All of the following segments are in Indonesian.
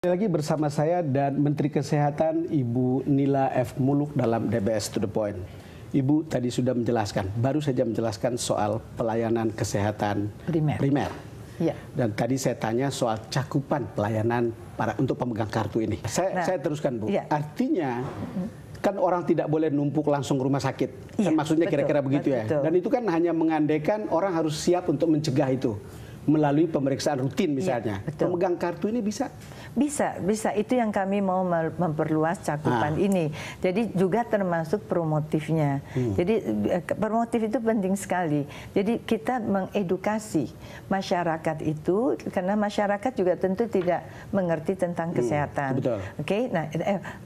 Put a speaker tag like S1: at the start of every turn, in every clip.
S1: Lagi bersama saya dan Menteri Kesehatan Ibu Nila F. Muluk dalam DBS To The Point. Ibu tadi sudah menjelaskan, baru saja menjelaskan soal pelayanan kesehatan primer.
S2: Ya.
S1: Dan tadi saya tanya soal cakupan pelayanan untuk pemegang kartu ini. Saya teruskan, Bu.
S2: Ya.
S1: Artinya kan orang tidak boleh numpuk langsung rumah sakit.
S2: Ya,
S1: kan maksudnya
S2: betul,
S1: kira-kira begitu ya.
S2: betul.
S1: Dan itu kan hanya mengandaikan orang harus siap untuk mencegah itu melalui pemeriksaan rutin misalnya.
S2: Ya, betul.
S1: Pemegang kartu ini bisa?
S2: Bisa. Itu yang kami mau memperluas cakupan ini. Jadi juga termasuk promotifnya. Jadi promotif itu penting sekali. Jadi kita mengedukasi masyarakat itu, karena masyarakat juga tentu tidak mengerti tentang kesehatan.
S1: Betul.
S2: Oke, nah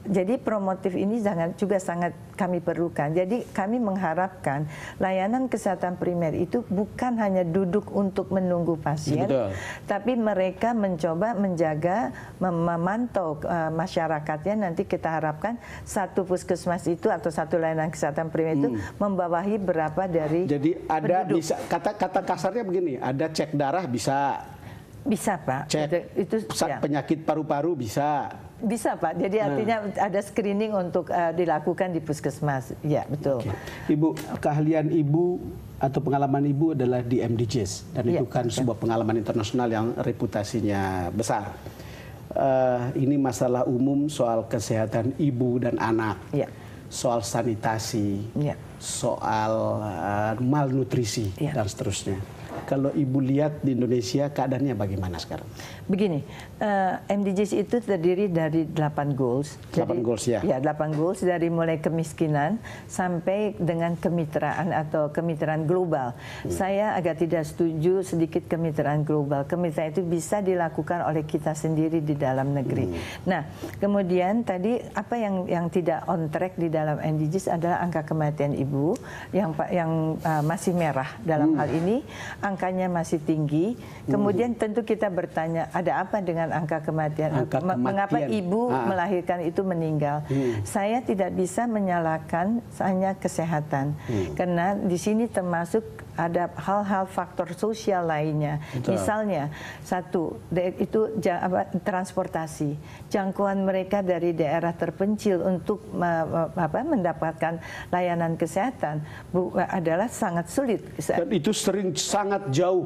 S2: jadi promotif ini juga sangat kami perlukan. Jadi kami mengharapkan layanan kesehatan primer itu bukan hanya duduk untuk menunggu pasien,
S1: Betul.
S2: tapi mereka mencoba menjaga, memantau masyarakatnya. Nanti kita harapkan satu puskesmas itu atau satu layanan kesehatan primer itu membawahi berapa dari
S1: Jadi ada
S2: penduduk.
S1: bisa kata kasarnya begini, ada cek darah bisa
S2: Pak.
S1: cek
S2: Itu ya.
S1: penyakit paru-paru bisa.
S2: Bisa Pak. Jadi artinya ada screening untuk dilakukan di puskesmas. Ya, betul.
S1: Oke. Ibu, keahlian Ibu atau pengalaman Ibu adalah di MDGs dan itu kan sebuah pengalaman internasional yang reputasinya besar. Ini masalah umum soal kesehatan ibu dan anak, soal sanitasi, soal malnutrisi dan seterusnya. Kalau Ibu lihat di Indonesia keadaannya bagaimana sekarang?
S2: Begini, MDGs itu terdiri dari 8 goals.
S1: 8 goals ya?
S2: Ya, 8 goals dari mulai kemiskinan sampai dengan kemitraan atau kemitraan global. Saya agak tidak setuju sedikit kemitraan global. Kemitraan itu bisa dilakukan oleh kita sendiri di dalam negeri. Nah, kemudian tadi apa yang tidak on track di dalam MDGs adalah angka kematian ibu yang masih merah dalam hal ini. Angkanya masih tinggi. Kemudian tentu kita bertanya, ada apa dengan angka kematian? Mengapa ibu melahirkan itu meninggal? Saya tidak bisa menyalahkan hanya kesehatan, karena di sini termasuk ada hal-hal faktor sosial lainnya.
S1: Betul.
S2: Misalnya, satu, itu transportasi. Jangkauan mereka dari daerah terpencil untuk mendapatkan layanan kesehatan adalah sangat sulit.
S1: Dan itu sering sangat jauh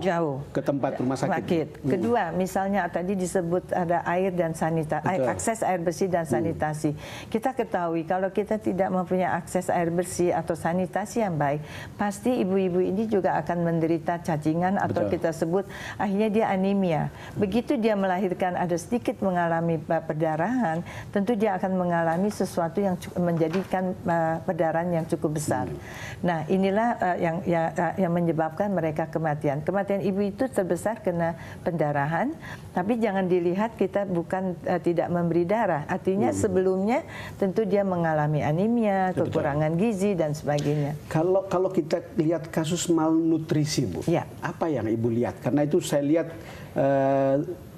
S1: ke tempat rumah sakit.
S2: Kedua, misalnya tadi disebut ada air dan sanitasi, akses air bersih dan sanitasi. Kita ketahui kalau kita tidak mempunyai akses air bersih atau sanitasi yang baik, pasti ibu-ibu ini juga akan menderita cacingan atau kita sebut akhirnya dia anemia. Begitu dia melahirkan ada sedikit mengalami perdarahan, tentu dia akan mengalami sesuatu yang menjadikan perdarahan yang cukup besar. Nah, inilah yang menyebabkan mereka kematian. Kematian ibu itu terbesar kena pendarahan, tapi jangan dilihat kita bukan tidak memberi darah. Artinya sebelumnya tentu dia mengalami anemia, kekurangan gizi dan sebagainya.
S1: Kalau kita lihat kasus malnutrisi, Bu, apa yang Ibu lihat? Karena itu saya lihat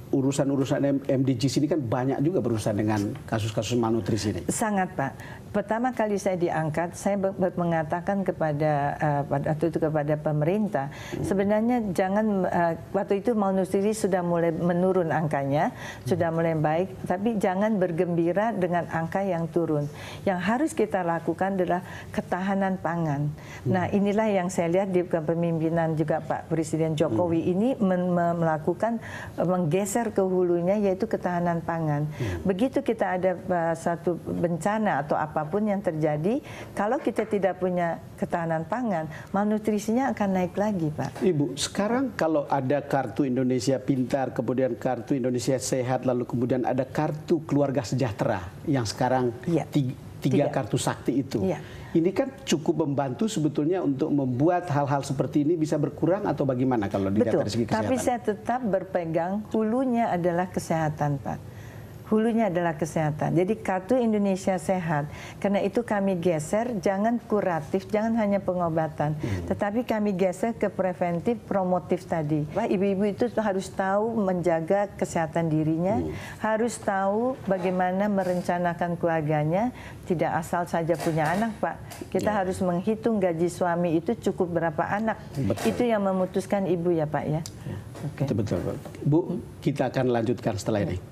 S1: urusan-urusan MDGs ini kan banyak juga berurusan dengan kasus-kasus malnutrisi ini.
S2: Sangat, Pak. Pertama kali saya diangkat, saya mengatakan kepada pemerintah, sebenarnya jangan waktu itu malnutrisi sudah mulai menurun angkanya, sudah mulai baik, tapi jangan bergembira dengan angka yang turun. Yang harus kita lakukan adalah ketahanan pangan. Nah, inilah yang saya lihat di kepemimpinan juga Pak Presiden Jokowi ini melakukan menggeser ke hulunya, yaitu ketahanan pangan. Begitu kita ada satu bencana atau apapun yang terjadi, kalau kita tidak punya ketahanan pangan, malnutrisinya akan naik lagi, Pak.
S1: Ibu, sekarang kalau ada kartu Indonesia Pintar, kemudian kartu Indonesia Sehat, lalu kemudian ada kartu Keluarga Sejahtera yang sekarang tiga kartu sakti itu. Ini kan cukup membantu sebetulnya untuk membuat hal-hal seperti ini bisa berkurang atau bagaimana kalau dilihat dari segi kesehatan?
S2: Tapi saya tetap berpegang hulunya adalah kesehatan, Pak. Hulunya adalah kesehatan. Jadi kartu Indonesia Sehat, karena itu kami geser, jangan kuratif, jangan hanya pengobatan, tetapi kami geser ke preventif, promotif tadi. Ibu-ibu itu harus tahu menjaga kesehatan dirinya, harus tahu bagaimana merencanakan keluarganya, tidak asal saja punya anak, Pak. Kita harus menghitung gaji suami itu cukup berapa anak. Itu yang memutuskan ibu ya, Pak ya.
S1: Betul-betul. Bu, kita akan lanjutkan setelah ini.